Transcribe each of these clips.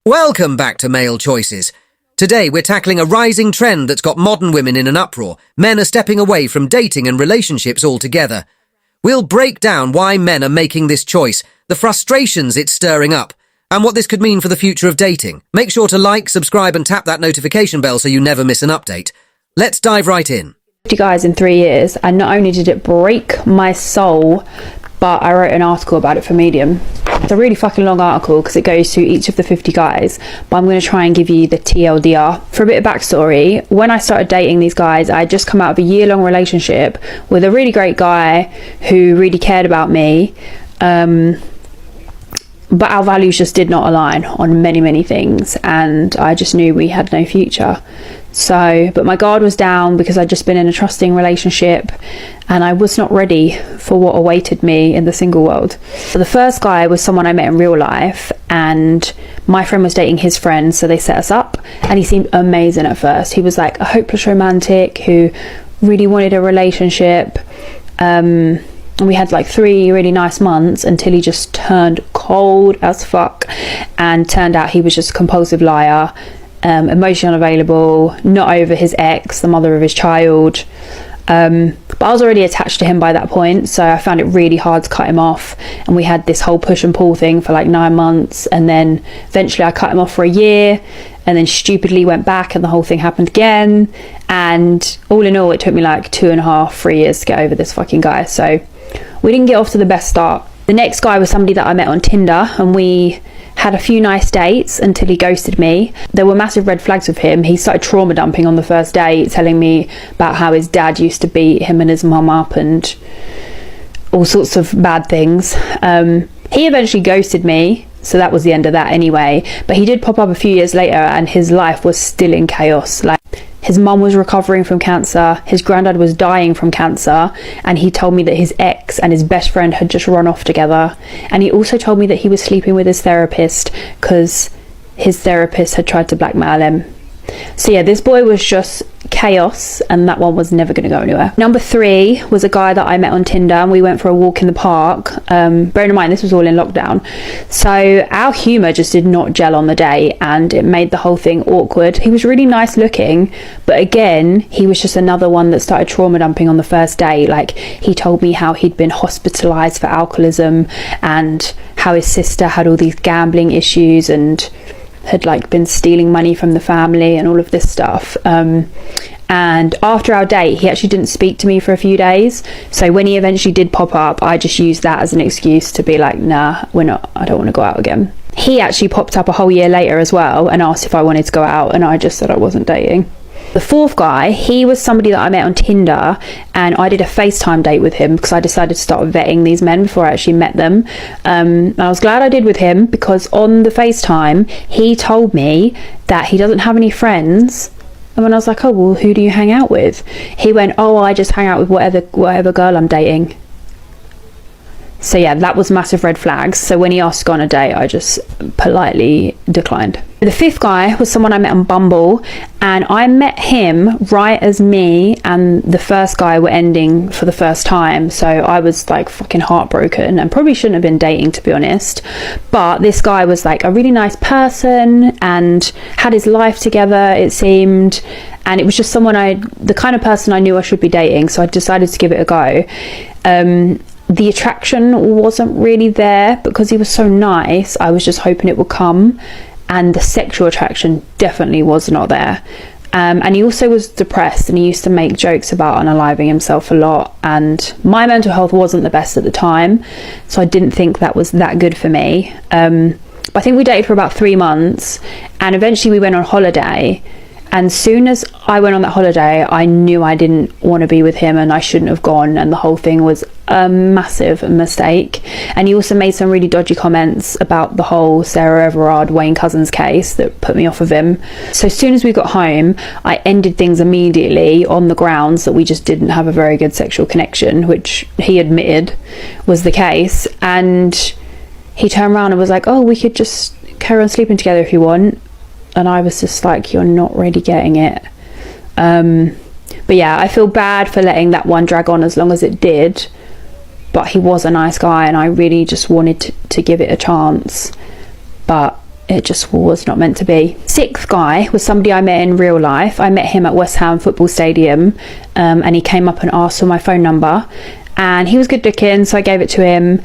Welcome back to Male Choices. Today we're tackling a rising trend that's got modern women in an uproar. Men are stepping away from dating and relationships altogether. We'll break down why men are making this choice, the frustrations it's stirring up, and what this could mean for the future of dating. Make sure to like, subscribe and tap that notification bell so you never miss an update. Let's dive right in. 50 guys in 3 years, and not only did it break my soul, but I wrote an article about it for Medium. It's a really fucking long article because it goes through each of the 50 guys, but I'm going to try and give you the TLDR. For a bit of backstory, when I started dating these guys, I had just come out of a year-long relationship with a really great guy who really cared about me, but our values just did not align on many things, and I just knew we had no future. But my guard was down because I'd just been in a trusting relationship and I was not ready for what awaited me in the single world. So the first guy was someone I met in real life, and my friend was dating his friend, so they set us up, and he seemed amazing at first. He was like a hopeless romantic who really wanted a relationship, and we had like 3 really nice months until he just turned cold as fuck and turned out he was just a compulsive liar, emotionally unavailable, not over his ex, the mother of his child. But I was already attached to him by that point, so I found it really hard to cut him off, and we had this whole push and pull thing for like 9 months, and then eventually I cut him off for a year, and then stupidly went back and the whole thing happened again, and all in all it took me like 2.5, 3 years to get over this fucking guy, so we didn't get off to the best start. The next guy was somebody that I met on Tinder, and we had a few nice dates until he ghosted me. There were massive red flags with him. He started trauma dumping on the first date, telling me about how his dad used to beat him and his mum up and all sorts of bad things. He eventually ghosted me, so that was the end of that anyway, but he did pop up a few years later and his life was still in chaos. Like, his mum was recovering from cancer, his granddad was dying from cancer, and he told me that his ex and his best friend had just run off together. And he also told me that he was sleeping with his therapist because his therapist had tried to blackmail him. So yeah, this boy was just chaos, and that one was never going to go anywhere. Number 3 was a guy that I met on Tinder, and we went for a walk in the park. Bearing in mind this was all in lockdown, so our humour just did not gel on the day, and it made the whole thing awkward. He was really nice looking, but again he was just another one that started trauma dumping on the first day. Like, he told me how he'd been hospitalised for alcoholism and how his sister had all these gambling issues and had like been stealing money from the family and all of this stuff. And after our date he actually didn't speak to me for a few days, so when he eventually did pop up I just used that as an excuse to be like, nah, I don't want to go out again. He actually popped up a whole year later as well and asked if I wanted to go out, and I just said I wasn't dating. The 4th guy, he was somebody that I met on Tinder, and I did a FaceTime date with him because I decided to start vetting these men before I actually met them. And I was glad I did with him because on the FaceTime he told me that he doesn't have any friends. And when I was like, oh well, who do you hang out with? He went, oh, I just hang out with whatever girl I'm dating. So yeah, that was massive red flags. So when he asked to go on a date, I just politely declined. The 5th guy was someone I met on Bumble, and I met him right as me and the first guy were ending for the first time. So I was like fucking heartbroken and probably shouldn't have been dating, to be honest. But this guy was like a really nice person and had his life together, it seemed. And it was just the kind of person I knew I should be dating. So I decided to give it a go. The attraction wasn't really there because he was so nice. I was just hoping it would come, and the sexual attraction definitely was not there. And he also was depressed, and he used to make jokes about unaliving himself a lot, and my mental health wasn't the best at the time, so I didn't think that was that good for me. But I think we dated for about 3 months, and eventually we went on holiday. And soon as I went on that holiday, I knew I didn't want to be with him and I shouldn't have gone, and the whole thing was a massive mistake. And he also made some really dodgy comments about the whole Sarah Everard Wayne Couzens case that put me off of him. So as soon as we got home, I ended things immediately on the grounds that we just didn't have a very good sexual connection, which he admitted was the case. And he turned around and was like, oh, we could just carry on sleeping together if you want. And I was just like, you're not really getting it. But yeah, I feel bad for letting that one drag on as long as it did. But he was a nice guy and I really just wanted to give it a chance. But it just was not meant to be. Sixth guy was somebody I met in real life. I met him at West Ham football stadium, and he came up and asked for my phone number, and he was good looking, so I gave it to him.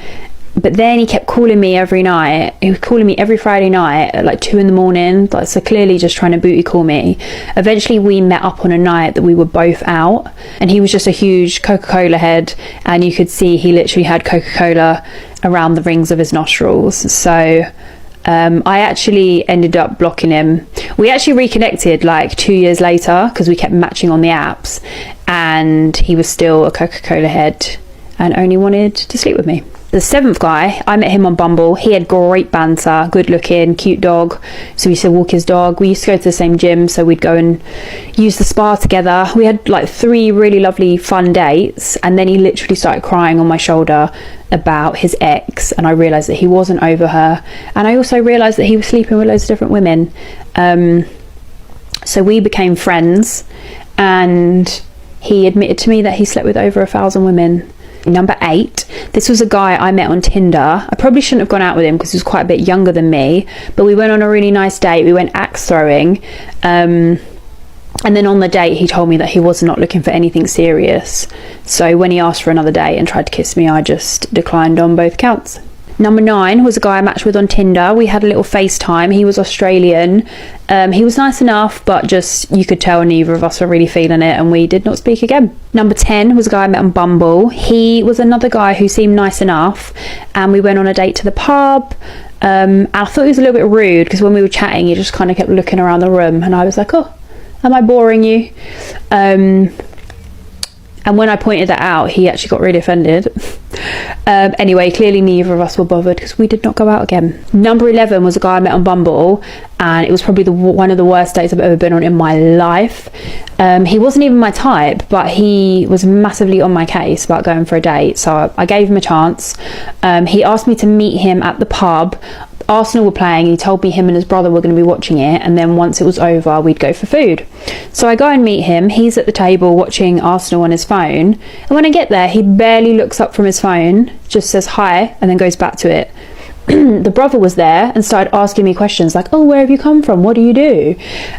But then he kept calling me every night. He was calling me every Friday night at like 2 a.m, like, so clearly just trying to booty call me. Eventually we met up on a night that we were both out, and he was just a huge Coca-Cola head, and you could see he literally had Coca-Cola around the rings of his nostrils. So I actually ended up blocking him. We actually reconnected like 2 years later because we kept matching on the apps, and he was still a Coca-Cola head and only wanted to sleep with me. The seventh guy, I met him on Bumble. He had great banter, good looking, cute dog. So we used to walk his dog. We used to go to the same gym, so we'd go and use the spa together. We had like 3 really lovely fun dates, and then he literally started crying on my shoulder about his ex, and I realised that he wasn't over her. And I also realised that he was sleeping with loads of different women. So we became friends, and he admitted to me that he slept with over 1,000 women. Number 8, this was a guy I met on Tinder. I probably shouldn't have gone out with him because he was quite a bit younger than me, but we went on a really nice date. We went axe throwing, and then on the date he told me that he was not looking for anything serious. So when he asked for another date and tried to kiss me, I just declined on both counts. Number 9 was a guy I matched with on Tinder. We had a little FaceTime. He was Australian. He was nice enough, but just, you could tell neither of us were really feeling it, and we did not speak again. Number 10 was a guy I met on Bumble. He was another guy who seemed nice enough, and we went on a date to the pub. And I thought he was a little bit rude because when we were chatting, he just kind of kept looking around the room, and I was like, oh, am I boring you? And when I pointed that out, he actually got really offended. Anyway, clearly neither of us were bothered because we did not go out again. Number 11 was a guy I met on Bumble, and it was probably one of the worst dates I've ever been on in my life. He wasn't even my type, but he was massively on my case about going for a date, so I gave him a chance. He asked me to meet him at the pub. Arsenal were playing. He told me him and his brother were going to be watching it, and then once it was over we'd go for food. So I go and meet him. He's at the table watching Arsenal on his phone, and when I get there he barely looks up from his phone, just says hi and then goes back to it. The brother was there and started asking me questions like, oh, where have you come from, what do you do?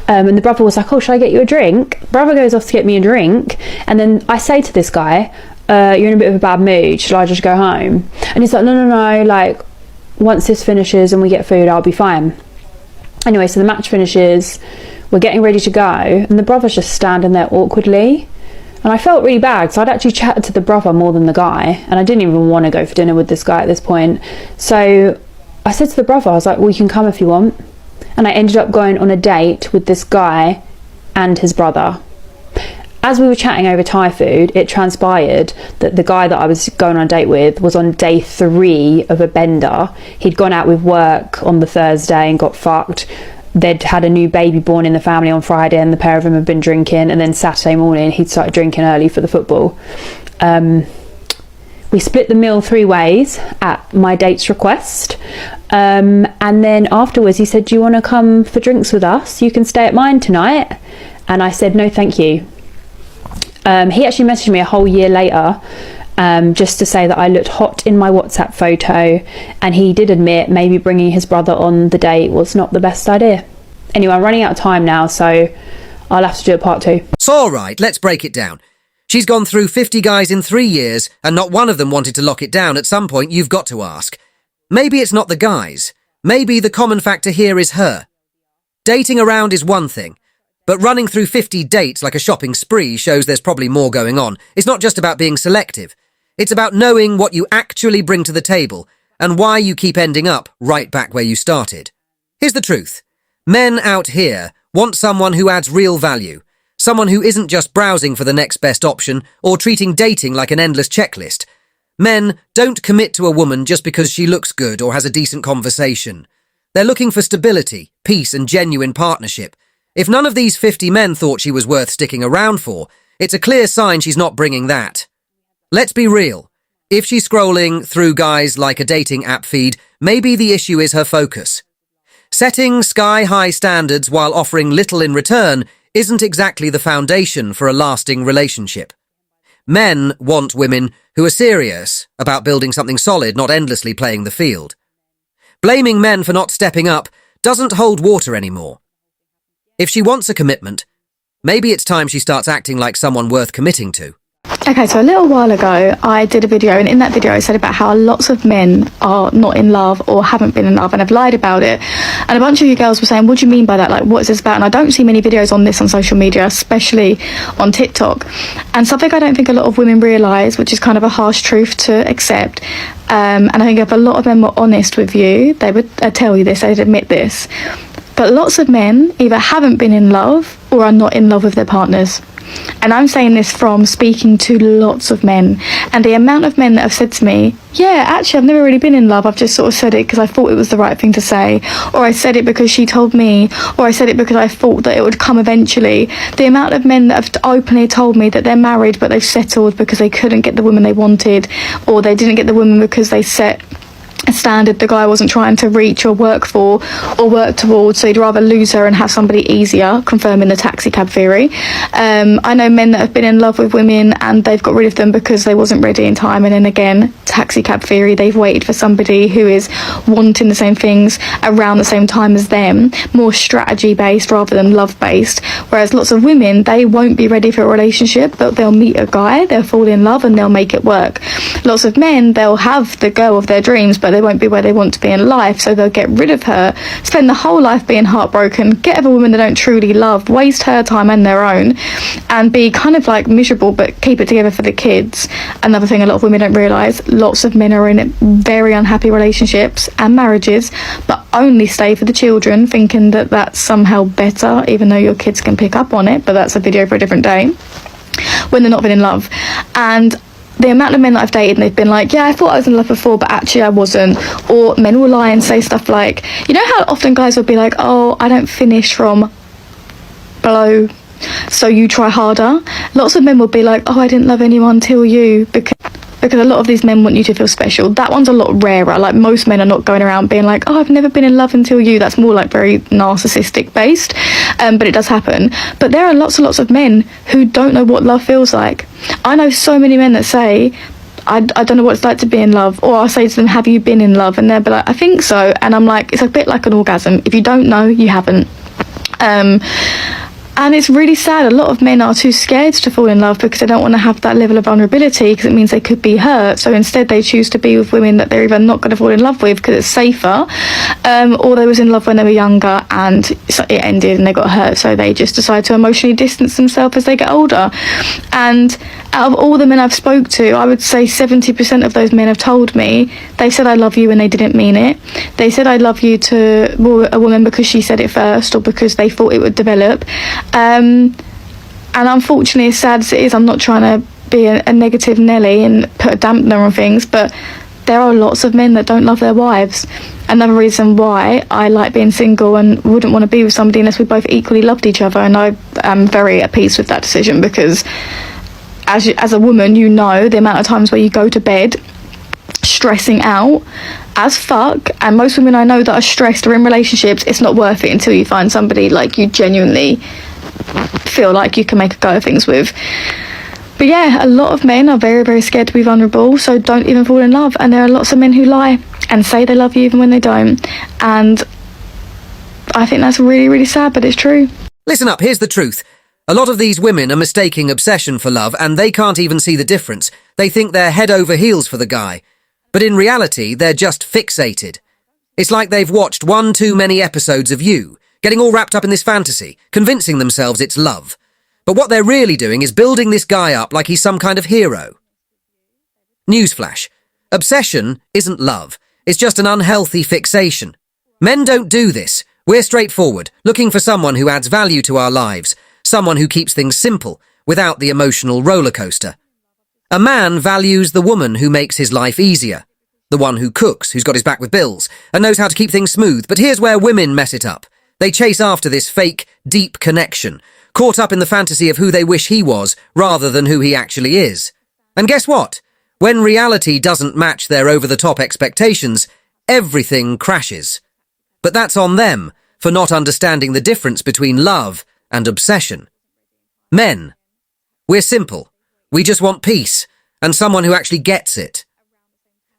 And the brother was like, oh, should I get you a drink? Brother goes off to get me a drink, and then I say to this guy, you're in a bit of a bad mood, shall I just go home? And he's like, no, like, once this finishes and we get food, I'll be fine. Anyway, so the match finishes, we're getting ready to go, and the brother's just standing there awkwardly, and I felt really bad, so I'd actually chatted to the brother more than the guy, and I didn't even want to go for dinner with this guy at this point. So I said to the brother, I was like, well, you can come if you want. And I ended up going on a date with this guy and his brother. As we were chatting over Thai food, it transpired that the guy that I was going on a date with was on day 3 of a bender. He'd gone out with work on the Thursday and got fucked. They'd had a new baby born in the family on Friday, and the pair of them had been drinking, and then Saturday morning he'd started drinking early for the football. We split the meal 3 ways at my date's request, and then afterwards he said, do you want to come for drinks with us? You can stay at mine tonight. And I said, no thank you. He actually messaged me a whole year later, just to say that I looked hot in my WhatsApp photo, and he did admit maybe bringing his brother on the date was not the best idea. Anyway, I'm running out of time now, so I'll have to do a part 2. So all right, let's break it down. She's gone through 50 guys in 3 years, and not one of them wanted to lock it down. At some point, you've got to ask. Maybe it's not the guys. Maybe the common factor here is her. Dating around is one thing, but running through 50 dates like a shopping spree shows there's probably more going on. It's not just about being selective. It's about knowing what you actually bring to the table and why you keep ending up right back where you started. Here's the truth. Men out here want someone who adds real value, someone who isn't just browsing for the next best option or treating dating like an endless checklist. Men don't commit to a woman just because she looks good or has a decent conversation. They're looking for stability, peace, and genuine partnership. If none of these 50 men thought she was worth sticking around for, it's a clear sign she's not bringing that. Let's be real. If she's scrolling through guys like a dating app feed, maybe the issue is her focus. Setting sky-high standards while offering little in return isn't exactly the foundation for a lasting relationship. Men want women who are serious about building something solid, not endlessly playing the field. Blaming men for not stepping up doesn't hold water anymore. If she wants a commitment, maybe it's time she starts acting like someone worth committing to. Okay, so a little while ago I did a video, and in that video I said about how lots of men are not in love or haven't been in love and have lied about it, and a bunch of you girls were saying, what do you mean by that, like what is this about? And I don't see many videos on this on social media, especially on TikTok, and something I don't think a lot of women realise, which is kind of a harsh truth to accept, and I think if a lot of men were honest with you, they would tell you this, they'd admit this, but lots of men either haven't been in love or are not in love with their partners. And I'm saying this from speaking to lots of men, and the amount of men that have said to me, yeah, actually I've never really been in love, I've just sort of said it because I thought it was the right thing to say, or I said it because she told me, or I said it because I thought that it would come eventually. The amount of men that have openly told me that they're married but they've settled because they couldn't get the woman they wanted, or they didn't get the woman because they set a standard the guy wasn't trying to reach or work for or work towards, so he'd rather lose her and have somebody easier, confirming the taxi cab theory. I know men that have been in love with women and they've got rid of them because they wasn't ready in time, and then again, taxi cab theory, they've waited for somebody who is wanting the same things around the same time as them, more strategy based rather than love based. Whereas lots of women, they won't be ready for a relationship, but they'll meet a guy, they'll fall in love and they'll make it work. Lots of men, they'll have the girl of their dreams, but they won't be where they want to be in life, so they'll get rid of her, spend the whole life being heartbroken, get a woman they don't truly love, waste her time and their own, and be kind of like miserable but keep it together for the kids. Another thing a lot of women don't realise, lots of men are in very unhappy relationships and marriages but only stay for the children, thinking that that's somehow better, even though your kids can pick up on it, but that's a video for a different day, when they're not been in love. And the amount of men that I've dated and they've been like, yeah, I thought I was in love before but actually I wasn't, or men will lie and say stuff like, you know how often guys will be like, oh, I don't finish from below, so you try harder. Lots of men will be like, oh, I didn't love anyone till you, because a lot of these men want you to feel special. That one's a lot rarer. Like, most men are not going around being like, oh, I've never been in love until you. That's more like very narcissistic based, but it does happen. But there are lots and lots of men who don't know what love feels like. I know so many men that say, I don't know what it's like to be in love, or I'll say to them, have you been in love? And they'll be like, I think so. And I'm like, it's a bit like an orgasm. If you don't know, you haven't. And it's really sad. A lot of men are too scared to fall in love because they don't want to have that level of vulnerability, because it means they could be hurt. So instead they choose to be with women that they're either not going to fall in love with because it's safer, or they was in love when they were younger and it ended and they got hurt, so they just decide to emotionally distance themselves as they get older. And out of all the men I've spoke to, I would say 70% of those men have told me they said I love you and they didn't mean it. They said I love you to a woman because she said it first, or because they thought it would develop. And unfortunately, as sad as it is, I'm not trying to be a negative Nelly and put a dampener on things, but there are lots of men that don't love their wives. Another reason why I like being single and wouldn't want to be with somebody unless we both equally loved each other, and I am very at peace with that decision, because as a woman, you know the amount of times where you go to bed stressing out as fuck, and most women I know that are stressed or in relationships, it's not worth it until you find somebody like you genuinely feel like you can make a go of things with. But yeah, a lot of men are very, very scared to be vulnerable, so don't even fall in love. And there are lots of men who lie and say they love you even when they don't, and I think that's really, really sad, but it's true. Listen up, here's the truth. A lot of these women are mistaking obsession for love, and they can't even see the difference. They think they're head over heels for the guy. But in reality, they're just fixated. It's like they've watched one too many episodes of You, getting all wrapped up in this fantasy, convincing themselves it's love. But what they're really doing is building this guy up like he's some kind of hero. Newsflash. Obsession isn't love. It's just an unhealthy fixation. Men don't do this. We're straightforward, looking for someone who adds value to our lives, someone who keeps things simple, without the emotional roller coaster. A man values the woman who makes his life easier, the one who cooks, who's got his back with bills, and knows how to keep things smooth. But here's where women mess it up. They chase after this fake, deep connection, caught up in the fantasy of who they wish he was, rather than who he actually is. And guess what? When reality doesn't match their over-the-top expectations, everything crashes. But that's on them, for not understanding the difference between love and obsession. Men. We're simple. We just want peace, and someone who actually gets it.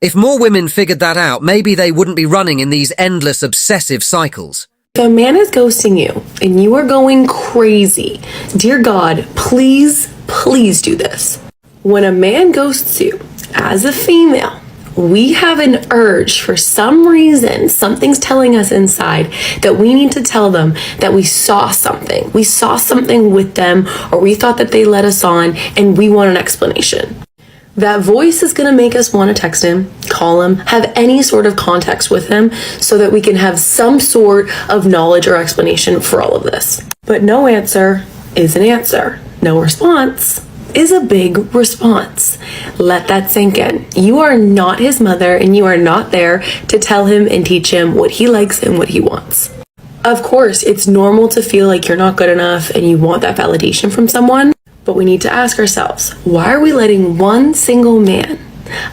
If more women figured that out, maybe they wouldn't be running in these endless obsessive cycles. If a man is ghosting you and you are going crazy, dear God, please, please do this. When a man ghosts you, as a female, we have an urge for some reason, something's telling us inside that we need to tell them that we saw something. We saw something with them, or we thought that they led us on, and we want an explanation. That voice is going to make us want to text him, call him, have any sort of context with him so that we can have some sort of knowledge or explanation for all of this. But no answer is an answer. No response is a big response. Let that sink in. You are not his mother, and you are not there to tell him and teach him what he likes and what he wants. Of course, it's normal to feel like you're not good enough and you want that validation from someone. But we need to ask ourselves, why are we letting one single man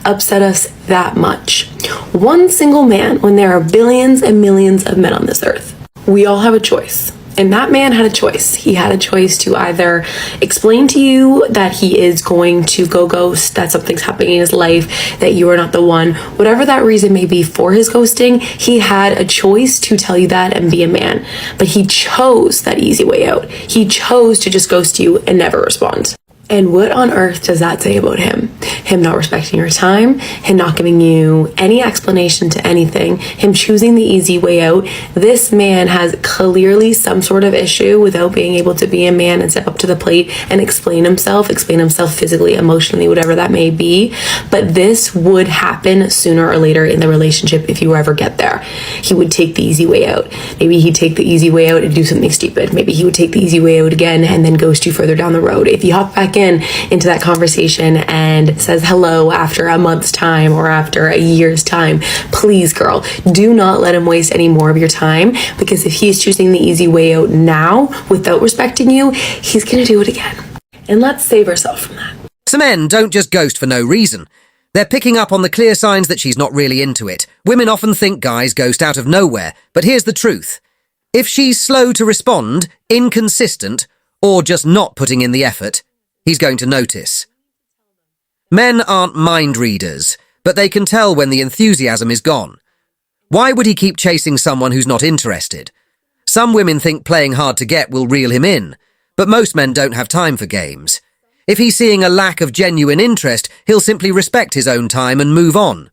upset us that much? One single man when there are billions and millions of men on this earth. We all have a choice. And that man had a choice. He had a choice to either explain to you that he is going to go ghost, that something's happening in his life, that you are not the one. Whatever that reason may be for his ghosting, he had a choice to tell you that and be a man. But he chose that easy way out. He chose to just ghost you and never respond. And what on earth does that say about him? Him not respecting your time, him not giving you any explanation to anything, him choosing the easy way out. This man has clearly some sort of issue without being able to be a man and step up to the plate and explain himself physically, emotionally, whatever that may be. But this would happen sooner or later in the relationship if you ever get there. He would take the easy way out. Maybe he'd take the easy way out and do something stupid. Maybe he would take the easy way out again and then ghost you further down the road. If you hop back into that conversation and says hello after a month's time or after a year's time, please, girl, do not let him waste any more of your time, because if he's choosing the easy way out now without respecting you, he's gonna do it again. And let's save ourselves from that. Some men don't just ghost for no reason. They're picking up on the clear signs that she's not really into it. Women often think guys ghost out of nowhere, but here's the truth. If she's slow to respond, inconsistent, or just not putting in the effort, he's going to notice. Men aren't mind readers, but they can tell when the enthusiasm is gone. Why would he keep chasing someone who's not interested? Some women think playing hard to get will reel him in, but most men don't have time for games. If he's seeing a lack of genuine interest, he'll simply respect his own time and move on.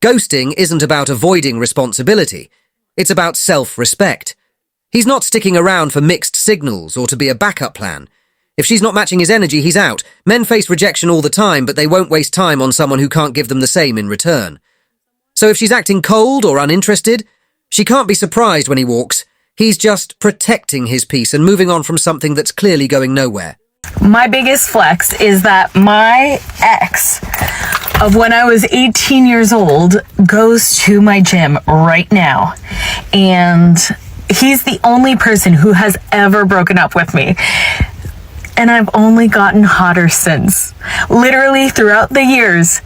Ghosting isn't about avoiding responsibility. It's about self-respect. He's not sticking around for mixed signals or to be a backup plan. If she's not matching his energy, he's out. Men face rejection all the time, but they won't waste time on someone who can't give them the same in return. So if she's acting cold or uninterested, she can't be surprised when he walks. He's just protecting his peace and moving on from something that's clearly going nowhere. My biggest flex is that my ex of when I was 18 years old goes to my gym right now. And he's the only person who has ever broken up with me. And I've only gotten hotter since. Literally throughout the years,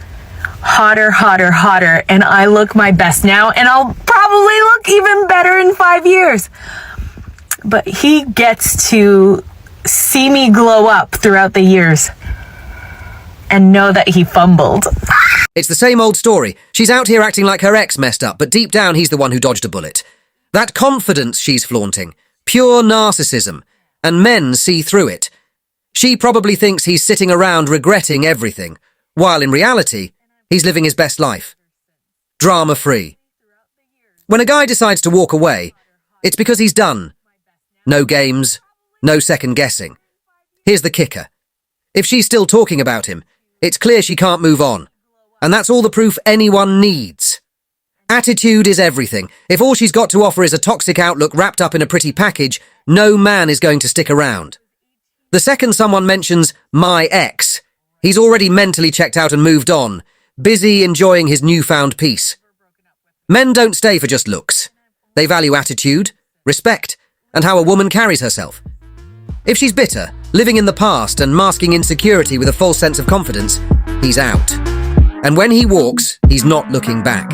hotter, hotter, hotter. And I look my best now, and I'll probably look even better in 5 years. But he gets to see me glow up throughout the years and know that he fumbled. It's the same old story. She's out here acting like her ex messed up, but deep down he's the one who dodged a bullet. That confidence she's flaunting, pure narcissism, and men see through it. She probably thinks he's sitting around regretting everything, while in reality, he's living his best life. Drama-free. When a guy decides to walk away, it's because he's done. No games, no second guessing. Here's the kicker. If she's still talking about him, it's clear she can't move on. And that's all the proof anyone needs. Attitude is everything. If all she's got to offer is a toxic outlook wrapped up in a pretty package, no man is going to stick around. The second someone mentions my ex, he's already mentally checked out and moved on, busy enjoying his newfound peace. Men don't stay for just looks. They value attitude, respect, and how a woman carries herself. If she's bitter, living in the past and masking insecurity with a false sense of confidence, he's out. And when he walks, he's not looking back.